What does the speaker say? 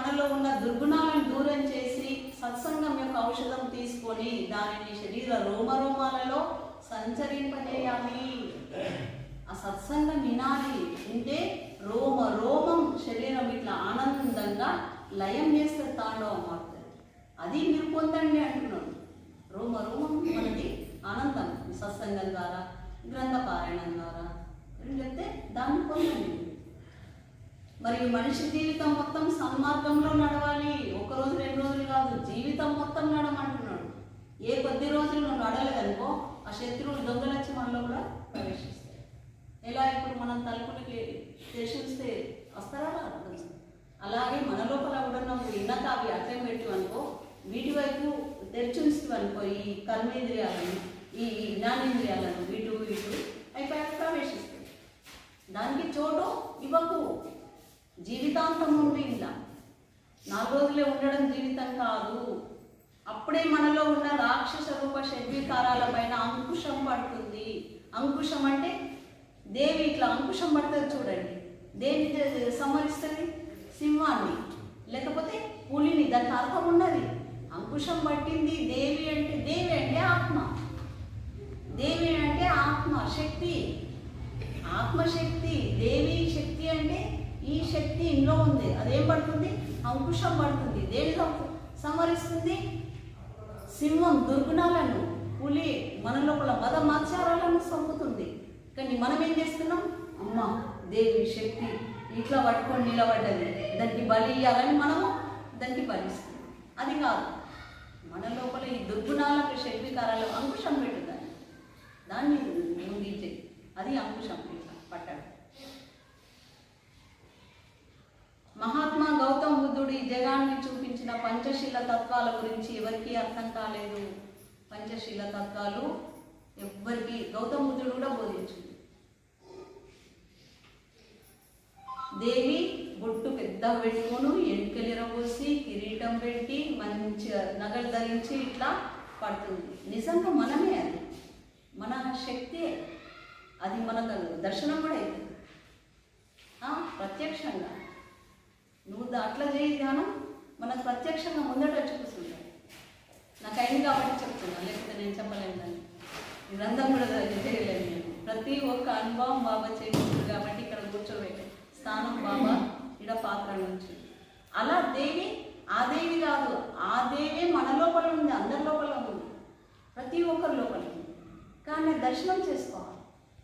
మనలో ఉన్న దుర్గుణాలను దూరం చేసి సత్సంగం యొక్క ఔషధం తీసుకొని దానిని శరీర రోమరోమాలలో సంచరింపజేయాలి. ఆ సత్సంగం వినాలి. వింటే రోమ రోమం శరీరం ఇట్లా ఆనందంగా లయం చేస్తే తాండవం అవుతుంది. అది మీరు పొందండి అంటున్నాను. రోమ రోమం మనకి ఆనందం సత్సంగం ద్వారా, గ్రంథ పారాయణం ద్వారా చెప్తే దాన్ని పొందండి. మరియు మనిషి జీవితం మొత్తం సన్మార్గంలో నడవాలి. ఒకరోజు 2 రోజులు కాదు, జీవితం మొత్తం నడమంటున్నాడు. ఏ కొద్ది రోజులు నువ్వు నడలేదనుకో ఆ శత్రువులు దొంగలచ్చి మనలో కూడా ప్రవేశిస్తాయి. ఎలా ఇప్పుడు మనం తలుపులకి తెరిస్తే వస్తారా? అలాగే మన లోపల కూడా నువ్వు ఇన్నత అవి అట్లే పెట్టివనుకో, వీటి వైపు తెరిచుంచువనుకో, ఈ కర్మేంద్రియాలను, ఈ జ్ఞానేంద్రియాలను వీటు అయిపోయాక ప్రవేశిస్తాయి. దానికి చోటు ఇవ్వకు. జీవితాంతం ఉండి ఇలా 4 రోజులే ఉండడం జీవితం కాదు. అప్పుడే మనలో ఉన్న రాక్షస రూప షడ్వికారాల పైన అంకుశం పడుతుంది. అంకుశం అంటే దేవి ఇట్లా అంకుశం పడుతుంది చూడండి. దేన్ని సంహరిస్తుంది? సింహాన్ని, లేకపోతే పులిని. దానికి అర్థం ఉన్నది. అంకుశం పట్టింది దేవి అంటే ఆత్మ. దేవి అంటే ఆత్మ శక్తి, ఆత్మశక్తి. దేవి శక్తి అంటే ఈ శక్తి ఇంట్లో ఉంది. అదేం పడుతుంది? అంకుశం పడుతుంది. దేని సంహరిస్తుంది? సింహం దుర్గుణాలను, పులి మన లోపల మద మాచారాలను చంపుతుంది. కానీ మనం ఏం చేస్తున్నాం? అమ్మ దేవి శక్తి ఇట్లా పట్టుకొని నిలబడ్డది, దానికి బలి ఇవ్వాలని మనము దానికి బలిస్తున్నాం. అది కాదు. మన లోపల ఈ దుర్గుణాలకు షడ్వికారాలు అంకుశం పెట్టుదాన్ని, దాన్ని ముగించే అది అంకుశం పట్టడం. మహాత్మా గౌతమ బుద్ధుడు ఈ జగాన్ని చూపించిన పంచశీల తత్వాల గురించి ఎవరికీ అర్థం కాలేదు. పంచశీల తత్వాలు ఎవ్వరికి గౌతమ బుద్ధుడు కూడా బోధించింది. దేవి బొట్టు పెద్ద పెట్టుకొని, ఎంటికలిరబోసి, కిరీటం పెట్టి, మంచిగా నగలు ధరించి ఇట్లా పడుతుంది. నిజంగా మనమే, అది మన శక్తి. అది మనకు దర్శనం కూడా అవుతుంది ప్రత్యక్షంగా. నువ్వు అట్లా చేయి ధ్యానం, మనకు ప్రత్యక్షంగా ముందట వచ్చి కూర్చుంటాయి. నాకు అయింది కాబట్టి చెప్తున్నా, లేకపోతే నేను చెప్పలేను. దాన్ని గ్రంథం కూడా చేయలేను నేను. ప్రతి ఒక్క అనుభవం బాబా చేస్తుంది కాబట్టి ఇక్కడ కూర్చోబెట్టే స్థానం బాబా ఇడ పాత్ర నుంచి. అలా దేవి ఆ దేవి కాదు, ఆ దేవి మన లోపల ఉంది, అందరి లోపల ఉంది, ప్రతి ఒక్కరి లోపల ఉంది. కానీ దర్శనం చేసుకోవాలి.